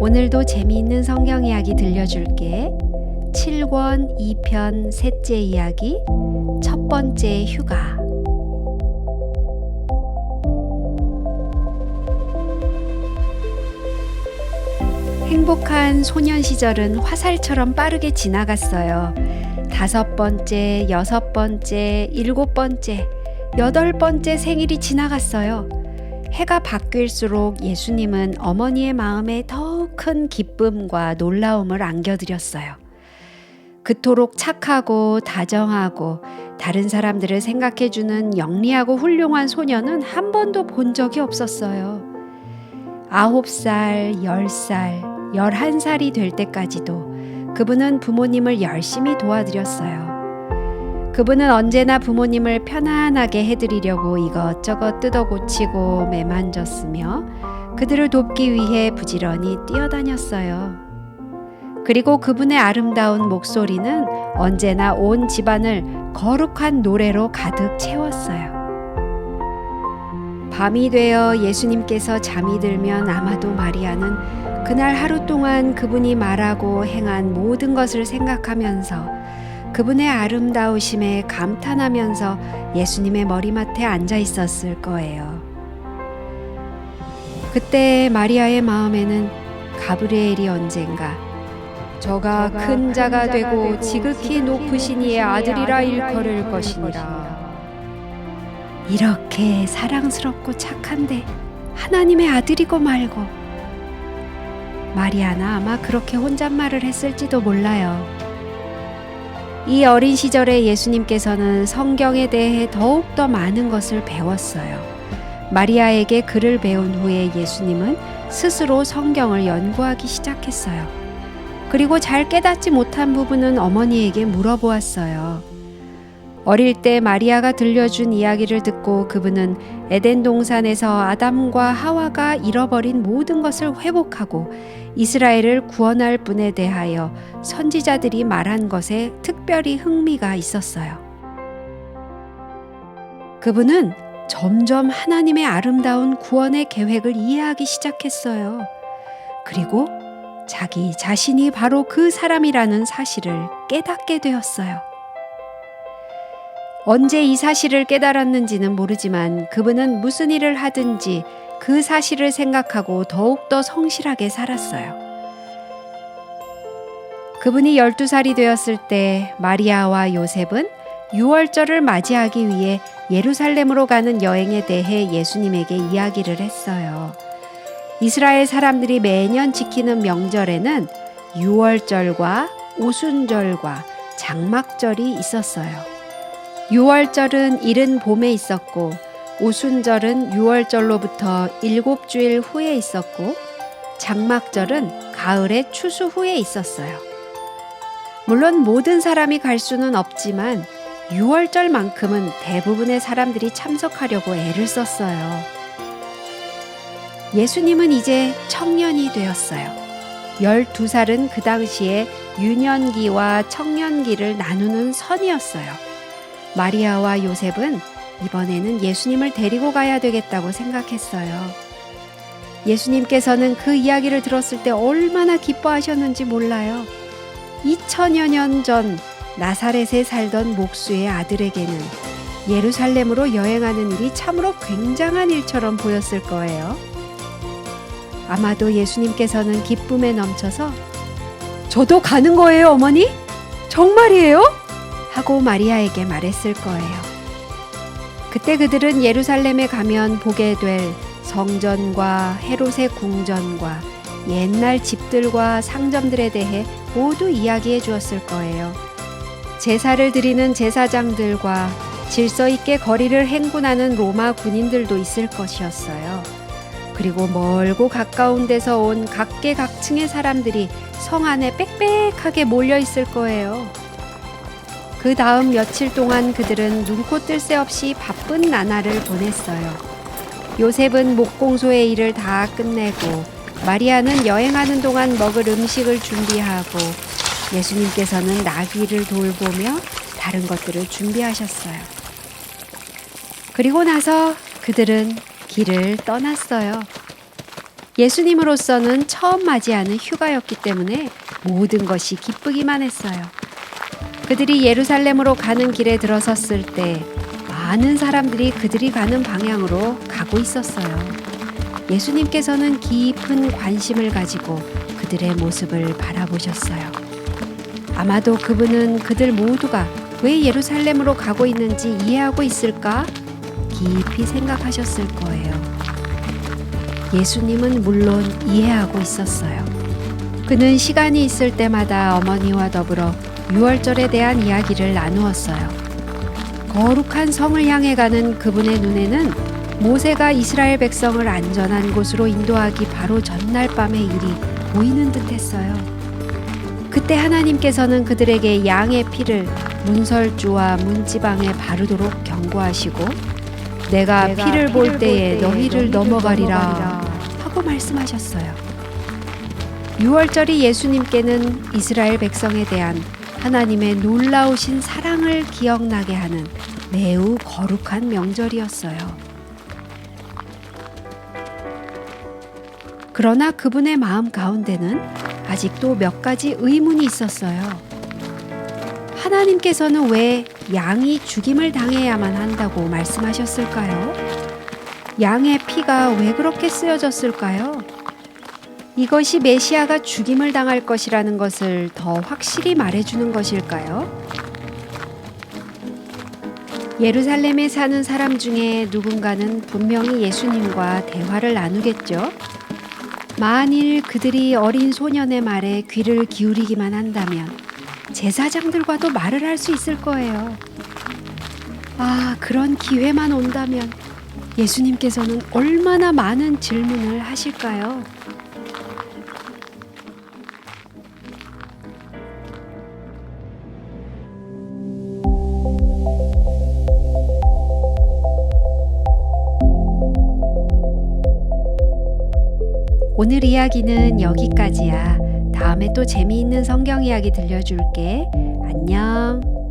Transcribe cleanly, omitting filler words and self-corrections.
오늘도 재미있는 성경 이야기 들려줄게. 7권 2편 셋째 이야기, 첫 번째 휴가. 행복한 소년 시절은 화살처럼 빠르게 지나갔어요. 5번째, 6번째, 7번째, 8번째 생일이 지나갔어요. 해가 바뀔수록 예수님은 어머니의 마음에 더욱 큰 기쁨과 놀라움을 안겨드렸어요. 그토록 착하고 다정하고 다른 사람들을 생각해주는 영리하고 훌륭한 소년은 한 번도 본 적이 없었어요. 9살, 10살, 11살이 될 때까지도 그분은 부모님을 열심히 도와드렸어요. 그분은 언제나 부모님을 편안하게 해드리려고 이것저것 뜯어고치고 매만졌으며 그들을 돕기 위해 부지런히 뛰어다녔어요. 그리고 그분의 아름다운 목소리는 언제나 온 집안을 거룩한 노래로 가득 채웠어요. 밤이 되어 예수님께서 잠이 들면 아마도 마리아는 그날 하루 동안 그분이 말하고 행한 모든 것을 생각하면서 그분의 아름다우심에 감탄하면서 예수님의 머리맡에 앉아 있었을 거예요. 그때 마리아의 마음에는 가브리엘이 언젠가 저가 큰 자가 되고 지극히 높으신 이의 아들이라 일컬을 것이니라. 이렇게 사랑스럽고 착한데 하나님의 아들이고 말고. 마리아는 아마 그렇게 혼잣말을 했을지도 몰라요. 이 어린 시절에 예수님께서는 성경에 대해 더욱더 많은 것을 배웠어요. 마리아에게 글을 배운 후에 예수님은 스스로 성경을 연구하기 시작했어요. 그리고 잘 깨닫지 못한 부분은 어머니에게 물어보았어요. 어릴 때 마리아가 들려준 이야기를 듣고 그분은 에덴 동산에서 아담과 하와가 잃어버린 모든 것을 회복하고 이스라엘을 구원할 분에 대하여 선지자들이 말한 것에 특별히 흥미가 있었어요. 그분은 점점 하나님의 아름다운 구원의 계획을 이해하기 시작했어요. 그리고 자기 자신이 바로 그 사람이라는 사실을 깨닫게 되었어요. 언제 이 사실을 깨달았는지는 모르지만 그분은 무슨 일을 하든지 그 사실을 생각하고 더욱더 성실하게 살았어요. 그분이 12살이 되었을 때 마리아와 요셉은 유월절을 맞이하기 위해 예루살렘으로 가는 여행에 대해 예수님에게 이야기를 했어요. 이스라엘 사람들이 매년 지키는 명절에는 유월절과 오순절과 장막절이 있었어요. 유월절은 이른 봄에 있었고 오순절은 6월절로부터 7주일 후에 있었고 장막절은 가을의 추수 후에 있었어요. 물론 모든 사람이 갈 수는 없지만 6월절만큼은 대부분의 사람들이 참석하려고 애를 썼어요. 예수님은 이제 청년이 되었어요. 12살은 그 당시에 유년기와 청년기를 나누는 선이었어요. 마리아와 요셉은 이번에는 예수님을 데리고 가야 되겠다고 생각했어요. 예수님께서는 그 이야기를 들었을 때 얼마나 기뻐하셨는지 몰라요. 2000여 년 전 나사렛에 살던 목수의 아들에게는 예루살렘으로 여행하는 일이 참으로 굉장한 일처럼 보였을 거예요. 아마도 예수님께서는 기쁨에 넘쳐서 저도 가는 거예요, 어머니? 정말이에요? 하고 마리아에게 말했을 거예요. 그때 그들은 예루살렘에 가면 보게 될 성전과 헤롯의 궁전과 옛날 집들과 상점들에 대해 모두 이야기해 주었을 거예요. 제사를 드리는 제사장들과 질서 있게 거리를 행군하는 로마 군인들도 있을 것이었어요. 그리고 멀고 가까운 데서 온 각계각층의 사람들이 성 안에 빽빽하게 몰려 있을 거예요. 그 다음 며칠 동안 그들은 눈코 뜰 새 없이 바쁜 나날을 보냈어요. 요셉은 목공소의 일을 다 끝내고 마리아는 여행하는 동안 먹을 음식을 준비하고 예수님께서는 나귀를 돌보며 다른 것들을 준비하셨어요. 그리고 나서 그들은 길을 떠났어요. 예수님으로서는 처음 맞이하는 휴가였기 때문에 모든 것이 기쁘기만 했어요. 그들이 예루살렘으로 가는 길에 들어섰을 때 많은 사람들이 그들이 가는 방향으로 가고 있었어요. 예수님께서는 깊은 관심을 가지고 그들의 모습을 바라보셨어요. 아마도 그분은 그들 모두가 왜 예루살렘으로 가고 있는지 이해하고 있을까? 깊이 생각하셨을 거예요. 예수님은 물론 이해하고 있었어요. 그는 시간이 있을 때마다 어머니와 더불어 유월절에 대한 이야기를 나누었어요. 거룩한 성을 향해 가는 그분의 눈에는 모세가 이스라엘 백성을 안전한 곳으로 인도하기 바로 전날 밤의 일이 보이는 듯했어요. 그때 하나님께서는 그들에게 양의 피를 문설주와 문지방에 바르도록 경고하시고 내가 피를 볼 때에 너희를 넘어가리라 하고 말씀하셨어요. 유월절이 예수님께는 이스라엘 백성에 대한 하나님의 놀라우신 사랑을 기억나게 하는 매우 거룩한 명절이었어요. 그러나 그분의 마음 가운데는 아직도 몇 가지 의문이 있었어요. 하나님께서는 왜 양이 죽임을 당해야만 한다고 말씀하셨을까요? 양의 피가 왜 그렇게 쓰여졌을까요? 이것이 메시아가 죽임을 당할 것이라는 것을 더 확실히 말해주는 것일까요? 예루살렘에 사는 사람 중에 누군가는 분명히 예수님과 대화를 나누겠죠. 만일 그들이 어린 소년의 말에 귀를 기울이기만 한다면 제사장들과도 말을 할 수 있을 거예요. 아, 그런 기회만 온다면 예수님께서는 얼마나 많은 질문을 하실까요? 오늘 이야기는 여기까지야. 다음에 또 재미있는 성경 이야기 들려줄게. 안녕.